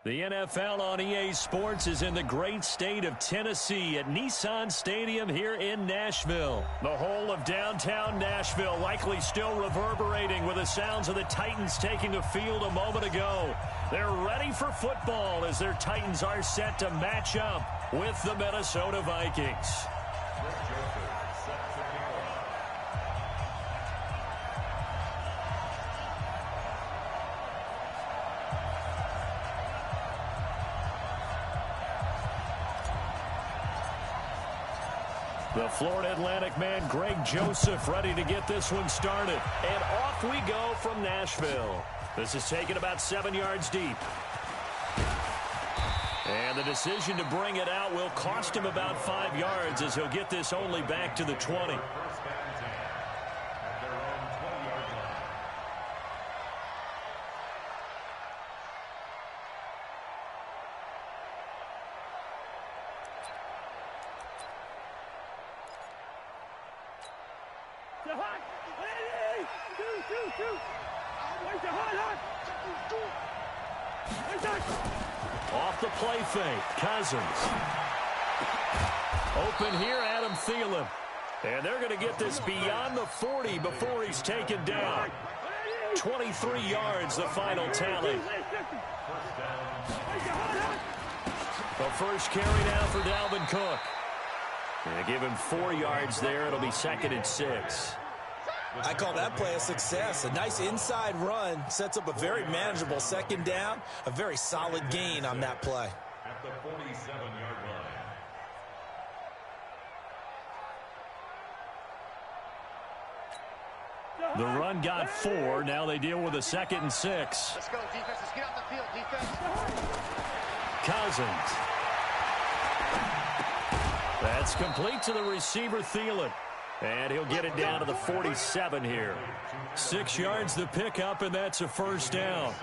The NFL on EA Sports is in the great state of Tennessee at Nissan Stadium here in Nashville. The whole of downtown Nashville likely still reverberating with the sounds of the Titans taking the field a moment ago. They're ready for football as their Titans are set to match up with the Minnesota Vikings. The Florida Atlantic man, Greg Joseph, ready to get this one started. And off we go from Nashville. This is taken about 7 yards deep. And the decision to bring it out will cost him about 5 yards as he'll get this only back to the 20. Off the play fake, Cousins. Open here, Adam Thielen. And they're going to get this beyond the 40 before he's taken down. 23 yards, the final tally. The first carry now for Dalvin Cook. And give him 4 yards there. It'll be 2nd and 6. I call that play a success. A nice inside run sets up a very manageable 2nd down. A very solid gain on that play. At the 47-yard line. The run got 4. Now they deal with a 2nd and 6. Let's go, defense. Let's get out the field, defense. Cousins. That's complete to the receiver, Thielen. And he'll get it down to the 47 here. 6 yards the pickup, and that's a first down.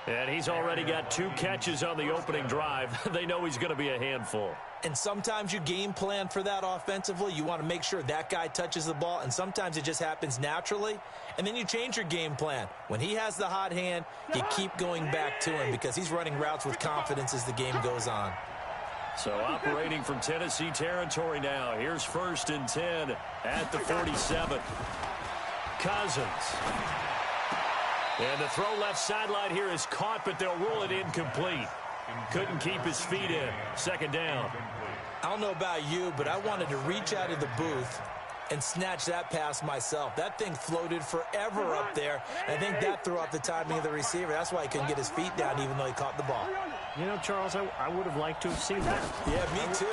And he's already got 2 catches on the opening drive. They know he's going to be a handful. And sometimes you game plan for that offensively. You want to make sure that guy touches the ball, and sometimes it just happens naturally. And then you change your game plan. When he has the hot hand, you keep going back to him because he's running routes with confidence as the game goes on. So operating from Tennessee territory now. Here's 1st and 10 at the 47. Cousins. And the throw left sideline here is caught, but they'll rule it incomplete. Couldn't keep his feet in. 2nd down. I don't know about you, but I wanted to reach out of the booth and snatch that pass myself. That thing floated forever up there. I think that threw off the timing of the receiver. That's why he couldn't get his feet down even though he caught the ball. You know, Charles, I would have liked to have seen that. Yeah, me too.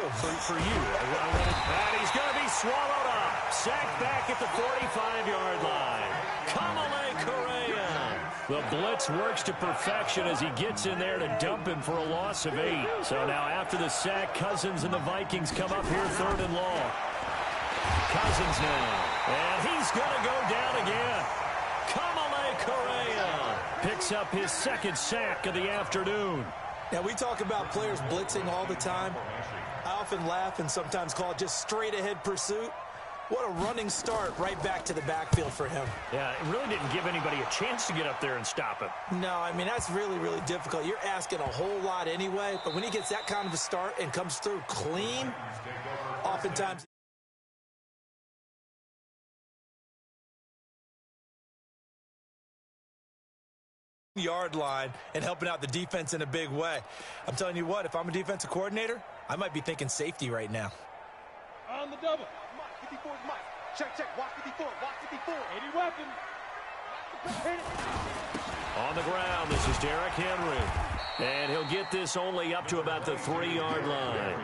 For you. And he's going to be swallowed up. Sacked back at the 45-yard line. Kamale Correa. The blitz works to perfection as he gets in there to dump him for a loss of 8. So now after the sack, Cousins and the Vikings come up here 3rd and long. Cousins now. And he's going to go down again. Kamale Correa picks up his 2nd sack of the afternoon. Now, we talk about players blitzing all the time. I often laugh and sometimes call it just straight-ahead pursuit. What a running start right back to the backfield for him. Yeah, it really didn't give anybody a chance to get up there and stop him. No, I mean, that's really, really difficult. You're asking a whole lot anyway, but when he gets that kind of a start and comes through clean, oftentimes yard line and helping out the defense in a big way. I'm telling you what, if I'm a defensive coordinator, I might be thinking safety right now. On the double. Mike, 54 is Mike. Check, check. Watch 54. Watch 54. 80 weapon. On the ground, this is Derrick Henry. And he'll get this only up to about the 3-yard line.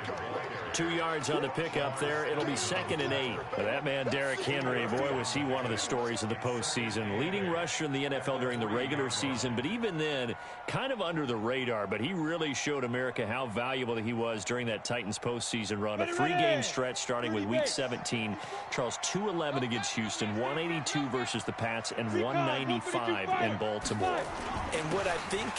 2 yards on the pickup there. It'll be 2nd and 8. That man, Derrick Henry, boy, was he one of the stories of the postseason. Leading rusher in the NFL during the regular season, but even then, kind of under the radar. But he really showed America how valuable he was during that Titans postseason run. A 3-game stretch starting with Week 17. Charles, 211 against Houston, 182 versus the Pats, and 195 in Baltimore. And what I think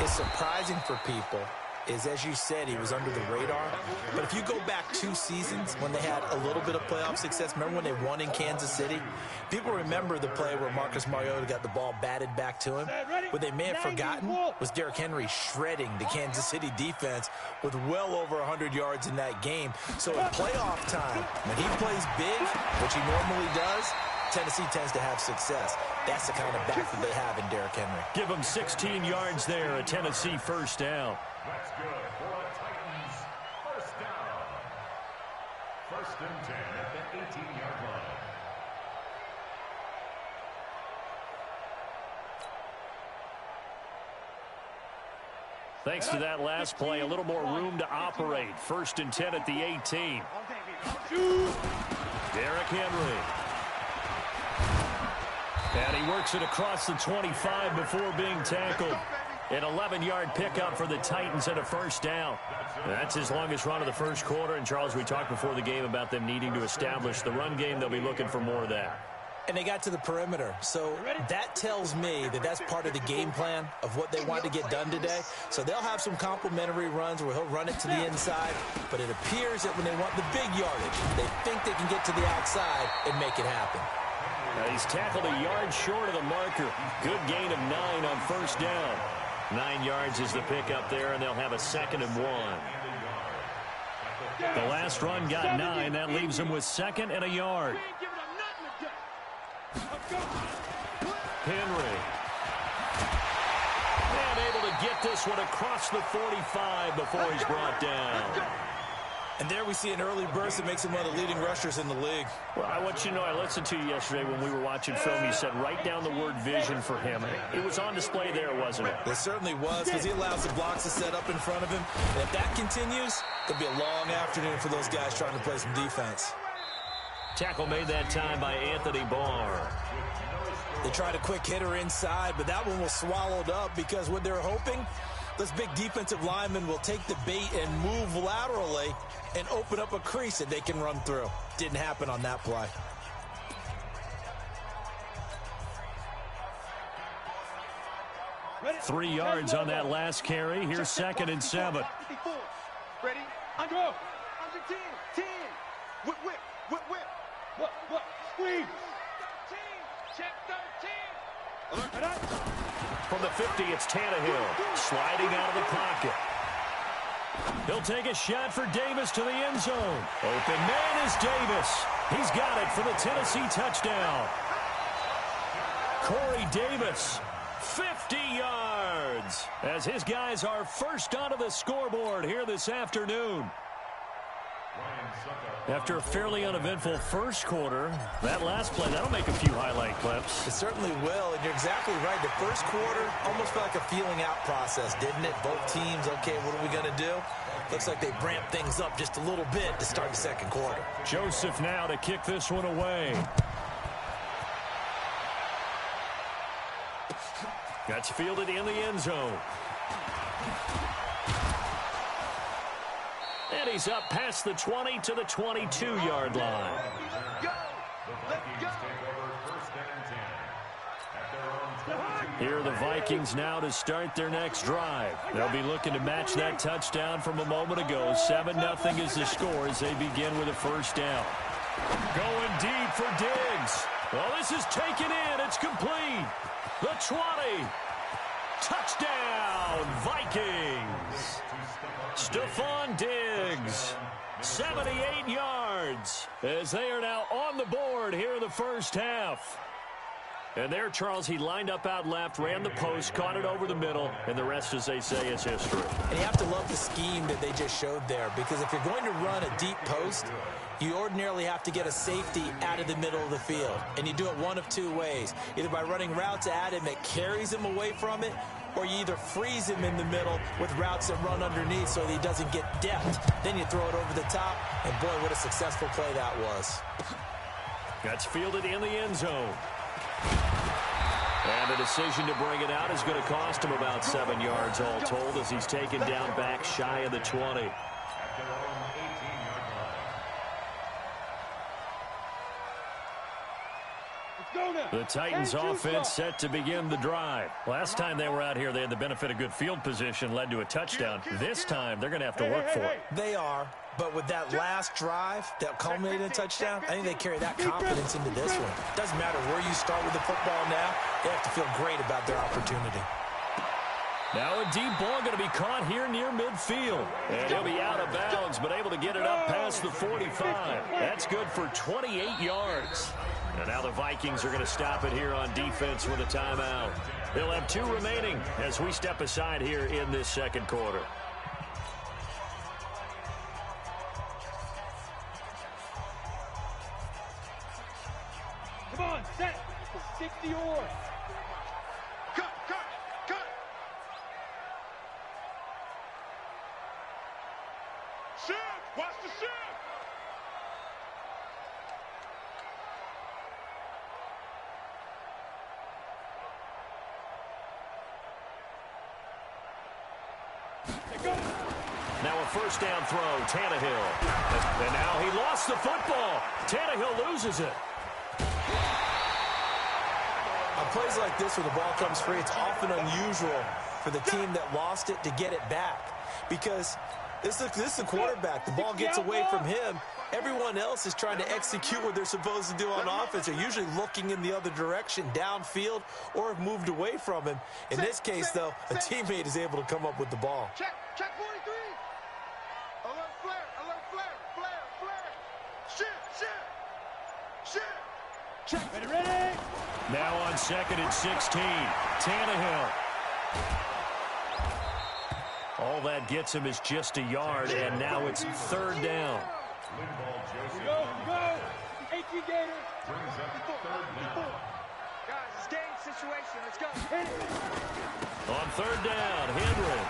is surprising for people is, as you said, he was under the radar. But if you go back 2 seasons when they had a little bit of playoff success, remember when they won in Kansas City? People remember the play where Marcus Mariota got the ball batted back to him. What they may have forgotten was Derrick Henry shredding the Kansas City defense with well over 100 yards in that game. So in playoff time, when he plays big, which he normally does, Tennessee tends to have success. That's the kind of back that they have in Derrick Henry. Give him 16 yards there, a Tennessee first down. That's good for a Titans first down. First and 10 at the 18-yard line. Thanks to that last play, a little more room to operate. First and 10 at the 18. Derrick Henry. And he works it across the 25 before being tackled. An 11-yard pickup for the Titans and a first down. That's his longest run of the first quarter. And, Charles, we talked before the game about them needing to establish the run game. They'll be looking for more of that. And they got to the perimeter. So that tells me that that's part of the game plan of what they want to get done today. So they'll have some complimentary runs where he'll run it to the inside. But it appears that when they want the big yardage, they think they can get to the outside and make it happen. He's tackled a yard short of the marker. Good gain of 9 on first down. 9 yards is the pickup there, and they'll have a second and 1. The last run got 9. That leaves them with second and a yard. Henry. And able to get this one across the 45 before he's brought down. And there we see an early burst that makes him one of the leading rushers in the league. Well, I want you to know, I listened to you yesterday when we were watching film. You said write down the word vision for him. It was on display there, wasn't it? It certainly was, because he allows the blocks to set up in front of him. And if that continues, it'll be a long afternoon for those guys trying to play some defense. Tackle made that time by Anthony Barr. They tried a quick hitter inside, but that one was swallowed up because what they're hoping, those big defensive linemen will take the bait and move laterally and open up a crease that they can run through. Didn't happen on that play. Ready? 3 yards on that last carry. Here's second and 7. Ready? Under. Under 10. 10. Whip, whip, whip, whip. What? Squeeze. 13. Check 13. From the 50, it's Tannehill sliding out of the pocket. He'll take a shot for Davis to the end zone. Open man is Davis. He's got it for the Tennessee touchdown. Corey Davis, 50 yards, as his guys are first onto the scoreboard here this afternoon. After a fairly uneventful first quarter, that last play, that'll make a few highlight clips. It certainly will, and you're exactly right. The first quarter almost felt like a feeling out process, didn't it? Both teams, okay, what are we going to do? Looks like they ramped things up just a little bit to start the second quarter. Joseph now to kick this one away. That's fielded in the end zone. And he's up past the 20 to the 22-yard line. Here are the Vikings now to start their next drive. They'll be looking to match that touchdown from a moment ago. 7-0 is the score as they begin with a first down. Going deep for Diggs. Well, this is taken in. It's complete. The 20. Touchdown, Vikings. Stephon Diggs, 78 yards, as they are now on the board here in the first half. And there, Charles, he lined up out left, ran the post, caught it over the middle, and the rest, as they say, is history. And you have to love the scheme that they just showed there, because if you're going to run a deep post, you ordinarily have to get a safety out of the middle of the field. And you do it one of 2 ways, either by running routes at him that carries him away from it, or you either freeze him in the middle with routes that run underneath so that he doesn't get depth. Then you throw it over the top, and boy, what a successful play that was. That's fielded in the end zone. And the decision to bring it out is going to cost him about 7 yards all told, as he's taken down back shy of the 20. The Titans offense set to begin the drive. Last time they were out here, they had the benefit of good field position, led to a touchdown. This time, they're going to have to work for it. They are, but with that last drive that culminated in a touchdown, I think they carry that confidence into this one. Doesn't matter where you start with the football now, they have to feel great about their opportunity. Now a deep ball going to be caught here near midfield. And he'll be out of bounds, but able to get it up past the 45. That's good for 28 yards. And now the Vikings are going to stop it here on defense with a timeout. They'll have 2 remaining as we step aside here in this second quarter. Come on, set. 60 or. Cut. Shift. Watch the shift. Now a first down throw, Tannehill. And now he lost the football. Tannehill loses it. On plays like this where the ball comes free, it's often unusual for the team that lost it to get it back. Because this is the quarterback. The ball gets away from him. Everyone else is trying to execute what they're supposed to do on offense. They're usually looking in the other direction, downfield, or have moved away from him. In this case, though, a teammate is able to come up with the ball. Check 43. Alert flare. Shift. Check. Ready. Now on second and 16, Tannehill. All that gets him is just a yard, and now it's third down. Go. 18 Gator. Brings up third down. Guys, it's game situation. Let's go. On third down, Henry.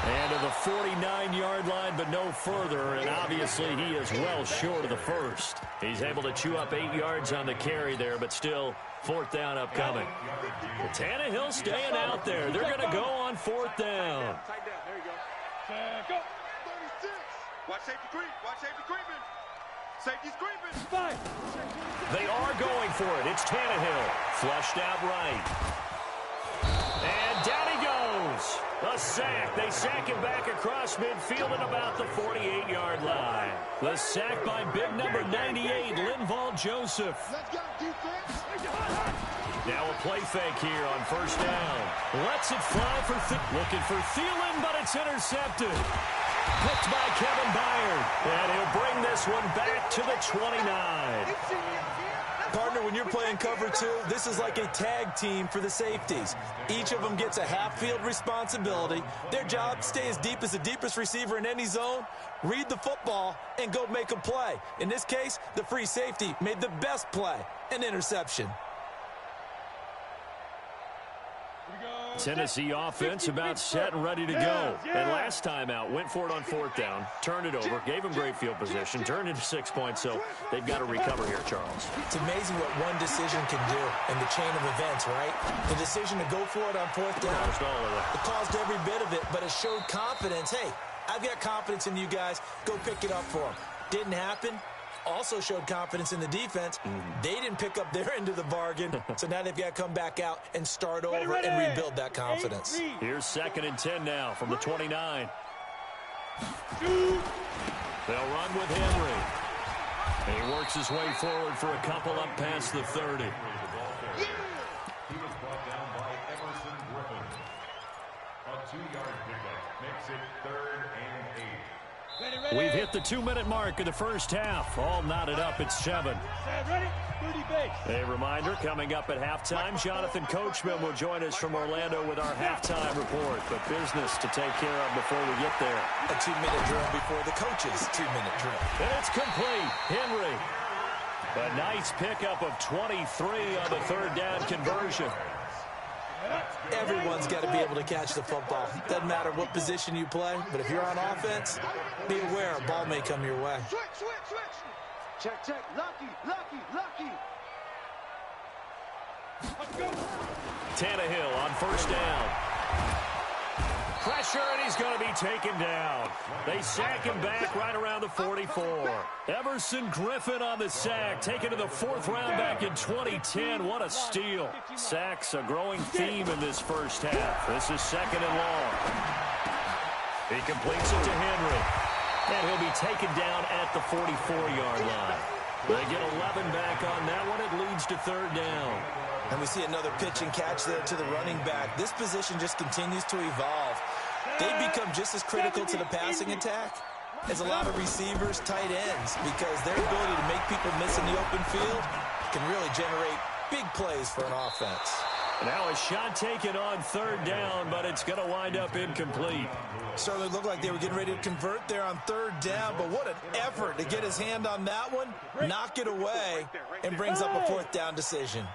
And to the 49-yard line, but no further, and obviously he is well short of the first. He's able to chew up 8 yards on the carry there, but still fourth down upcoming. Tannehill staying out there. They're going to go on fourth down. Tight down. There you go. Go. 36. Watch safety creep. Safety's creeping. 5. They are going for it. It's Tannehill. Flushed out right. And down he goes. A sack. They sack him back across midfield at about the 48-yard line. The sack by big number 98, Linval Joseph. Let's go, defense. Now a play fake here on first down. Lets it fly for looking for Thielen, but it's intercepted. Picked by Kevin Byard. And he'll bring this one back to the 29. Partner, when you're playing cover 2, this is like a tag team for the safeties. Each of them gets a half-field responsibility. Their job, stay as deep as the deepest receiver in any zone, read the football, and go make a play. In this case, the free safety made the best play, an interception. Tennessee offense about set and ready to go. And last time out, went for it on fourth down, turned it over, gave them great field position, turned into 6 points, so they've got to recover here, Charles. It's amazing what one decision can do in the chain of events, right? The decision to go for it on fourth down, it caused every bit of it, but it showed confidence. Hey, I've got confidence in you guys. Go pick it up for them. Didn't happen. Also showed confidence in the defense. They didn't pick up their end of the bargain, so now they've got to come back out and start over and rebuild that confidence. Here's second and 10 now from the 29. They'll run with Henry. And he works his way forward for a couple up past the 30. He was brought down by Emerson Griffin. A 2-yard pickup makes it 3rd and 8. We've hit the 2-minute mark of the first half. All knotted up at 7. A reminder, coming up at halftime, Jonathan Coachman will join us from Orlando with our halftime report. But business to take care of before we get there. A 2-minute drill before the coach's 2-minute drill. And it's complete. Henry. A nice pickup of 23 on the third down conversion. Everyone's got to be able to catch the football. Doesn't matter what position you play, but if you're on offense, be aware a ball may come your way. Switch. Check. Lucky. Tannehill on first down. Pressure, and he's going to be taken down. They sack him back right around the 44. Everson Griffin on the sack, taken to the 4th round back in 2010. What a steal. Sacks a growing theme in this first half. This is 2nd and long. He completes it to Henry. And he'll be taken down at the 44-yard line. They get 11 back on that one. It leads to 3rd down. And we see another pitch and catch there to the running back. This position just continues to evolve. They become just as critical to the passing attack as a lot of receivers, tight ends, because their ability to make people miss in the open field can really generate big plays for an offense. Now a shot taken on 3rd down, but it's going to wind up incomplete. Certainly looked like they were getting ready to convert there on 3rd down, but what an effort to get his hand on that one, knock it away, and brings up a 4th down decision.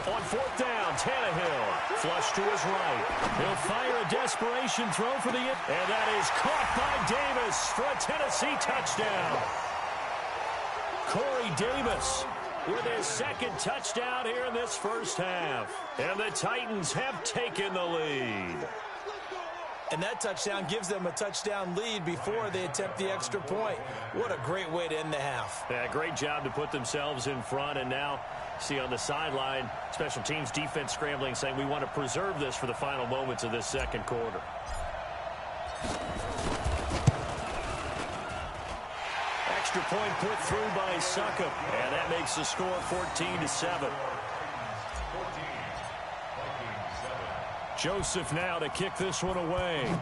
On 4th down, Tannehill, flush to his right. He'll fire a desperation throw for the end, and that is caught by Davis for a Tennessee touchdown. Corey Davis with his 2nd touchdown here in this first half. And the Titans have taken the lead. And that touchdown gives them a touchdown lead before they attempt the extra point. What a great way to end the half. Yeah, great job to put themselves in front. And now, see on the sideline, special teams defense scrambling, saying we want to preserve this for the final moments of this 2nd quarter. Extra point put through by Succop. And that makes the score 14-7. Joseph now to kick this one away.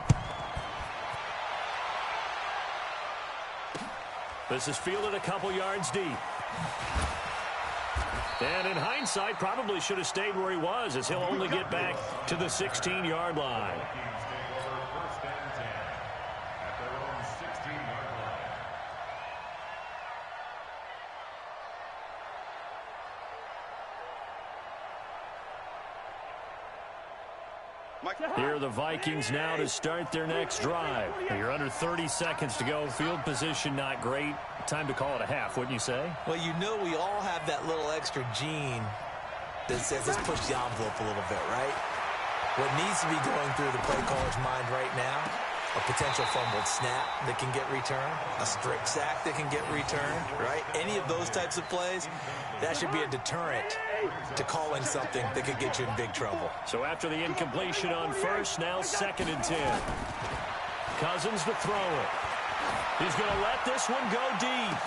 This is fielded a couple yards deep. And in hindsight, probably should have stayed where he was, as he'll only get back to the 16-yard line. Here are the Vikings now to start their next drive. You're under 30 seconds to go. Field position not great. Time to call it a half, wouldn't you say? Well, you know we all have that little extra gene that says let's push the envelope a little bit, right? What needs to be going through the play caller's mind right now, a potential fumbled snap that can get returned, a strip sack that can get returned, right? Any of those types of plays, that should be a deterrent to calling something that could get you in big trouble. So after the incompletion on 1st, now 2nd and 10. Cousins to throw it. He's going to let this one go deep.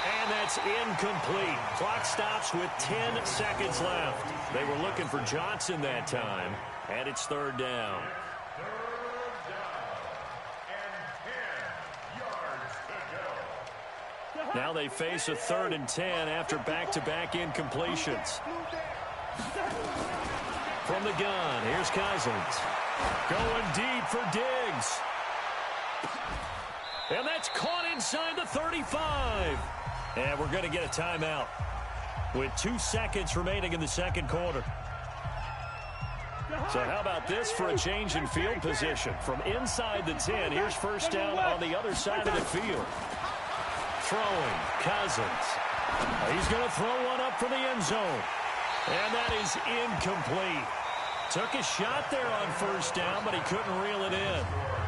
And that's incomplete. Clock stops with 10 seconds left. They were looking for Johnson that time, and it's 3rd down. Now they face a 3rd and 10 after back-to-back incompletions. From the gun, here's Cousins. Going deep for Diggs. And that's caught inside the 35. And we're going to get a timeout with 2 seconds remaining in the 2nd quarter. So how about this for a change in field position? From inside the 10, here's 1st down on the other side of the field. Throwing, Cousins. He's going to throw one up for the end zone. And that is incomplete. Took a shot there on 1st down, but he couldn't reel it in.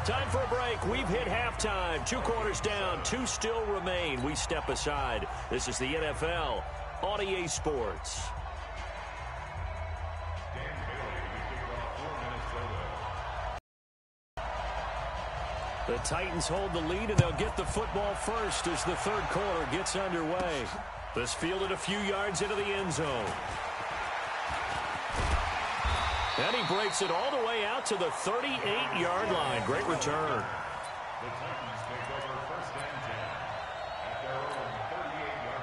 Time for a break. We've hit halftime. 2 quarters down, 2 still remain. We step aside. This is the NFL on EA Sports. The Titans hold the lead, and they'll get the football first as the 3rd quarter gets underway. This fielded a few yards into the end zone. And he breaks it all the way out to the 38-yard line. Great return. The Titans take over 1st and 10 at their own 38-yard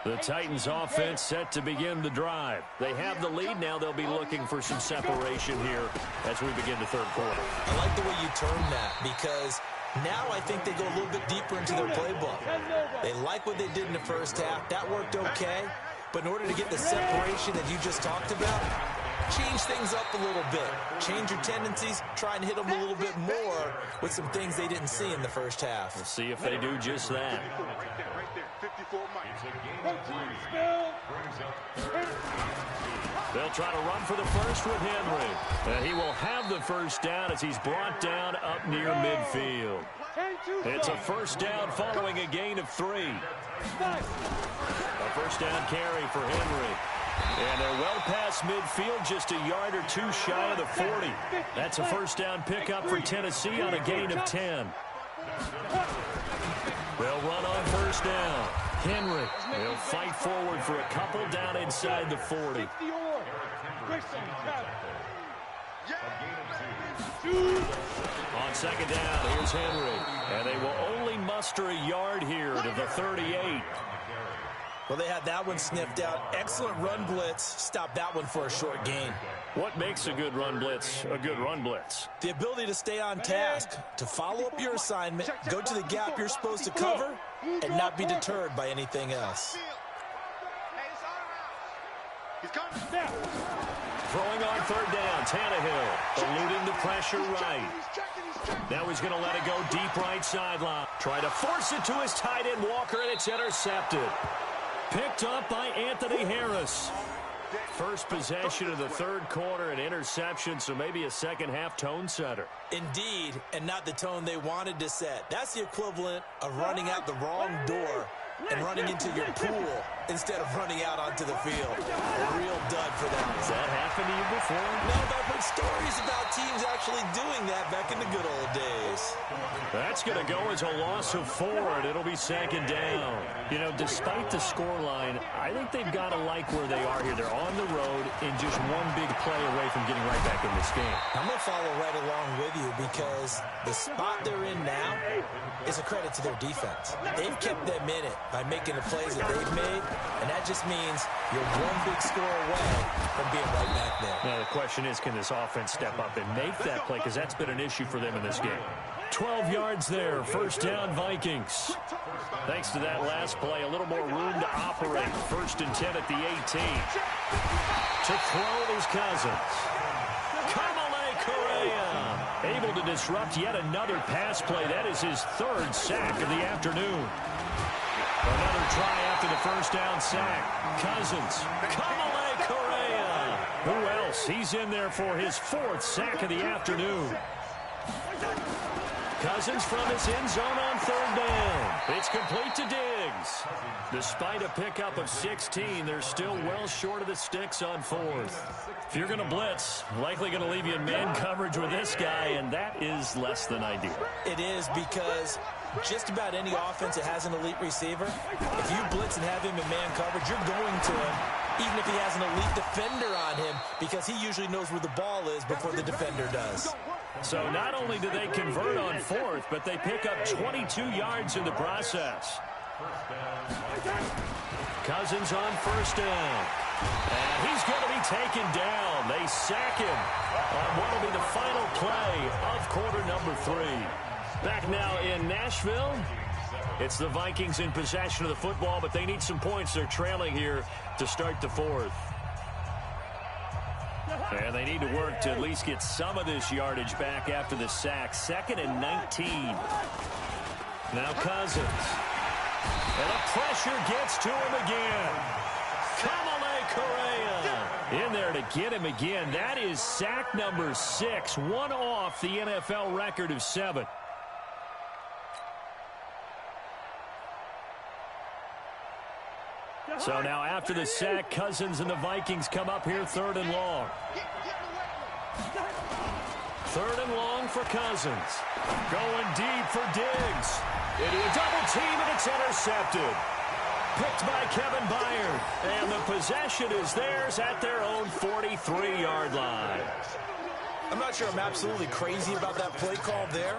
line. The Titans offense set to begin the drive. They have the lead. Now they'll be looking for some separation here as we begin the 3rd quarter. I like the way you term that, because now I think they go a little bit deeper into their playbook. They like what they did in the 1st half. That worked okay. But in order to get the separation that you just talked about, change things up a little bit. Change your tendencies, try and hit them a little bit more with some things they didn't see in the first half. We'll see if they do just that. Right there, 54 They'll try to run for the first with Henry. And he will have the first down as he's brought down up near midfield. It's a first down following a gain of 3. A first down carry for Henry. And they're well past midfield, just a yard or 2 shy of the 40. That's a first down pickup for Tennessee on a gain of 10. They'll run on first down. Henry, they'll fight forward for a couple down inside the 40. On second down, here's Henry. And they will only muster a yard here to the 38. Well, they had that one sniffed out. Excellent run blitz. Stop that one for a short gain. What makes a good run blitz a good run blitz? The ability to stay on task, to follow up your assignment, go to the gap you're supposed to cover, and not be deterred by anything else. Throwing on third down, Tannehill eluding the pressure right. Now he's going to let it go deep right sideline. Try to force it to his tight end, Walker, and it's intercepted. Picked up by Anthony Harris. First possession of the third quarter, an interception, so maybe a second-half tone setter. Indeed, and not the tone they wanted to set. That's the equivalent of running out the wrong door and running into your pool instead of running out onto the field. A real dud for them. Has that happened to you before? No, but I've heard stories about teams actually doing that back in the good old days. That's going to go as a loss of 4, and it'll be second down. You know, despite the scoreline, I think they've got to like where they are here. They're on the road and just one big play away from getting right back in this game. I'm going to follow right along with you because the spot they're in now is a credit to their defense. They've kept them in it by making the plays that they've made, and that just means you're one big score away from being right back there. Now, the question is, can this offense step up and make that play? Because that's been an issue for them in this game. 12 yards there, first down Vikings. Thanks to that last play, a little more room to operate. First and 10 at the 18. To throw is Cousins. Kamale Correa able to disrupt yet another pass play. That is his 3rd sack of the afternoon. Another try after the first down sack. Cousins. Kamale Correa. Who else? He's in there for his 4th sack of the afternoon. Cousins from his end zone on third down. It's complete to Diggs. Despite a pickup of 16, they're still well short of the sticks on 4th. If you're going to blitz, likely going to leave you in man coverage with this guy, and that is less than ideal. It is because just about any offense that has an elite receiver, if you blitz and have him in man coverage, you're going to him, even if he has an elite defender on him, because he usually knows where the ball is before the defender does. So not only do they convert on 4th, but they pick up 22 yards in the process. Cousins on first down. And he's going to be taken down. They sack him on what will be the final play of quarter number 3. Back now in Nashville. It's the Vikings in possession of the football, but they need some points. They're trailing here to start the 4th. And they need to work to at least get some of this yardage back after the sack. 2nd and 19. Now Cousins. And the pressure gets to him again. Kamale Correa in there to get him again. That is sack number 6. One off the NFL record of 7. So now after the sack, Cousins and the Vikings come up here 3rd and long. 3rd and long for Cousins. Going deep for Diggs. Into a double team, and it's intercepted. Picked by Kevin Byard. And the possession is theirs at their own 43-yard line. I'm not sure I'm absolutely crazy about that play call there,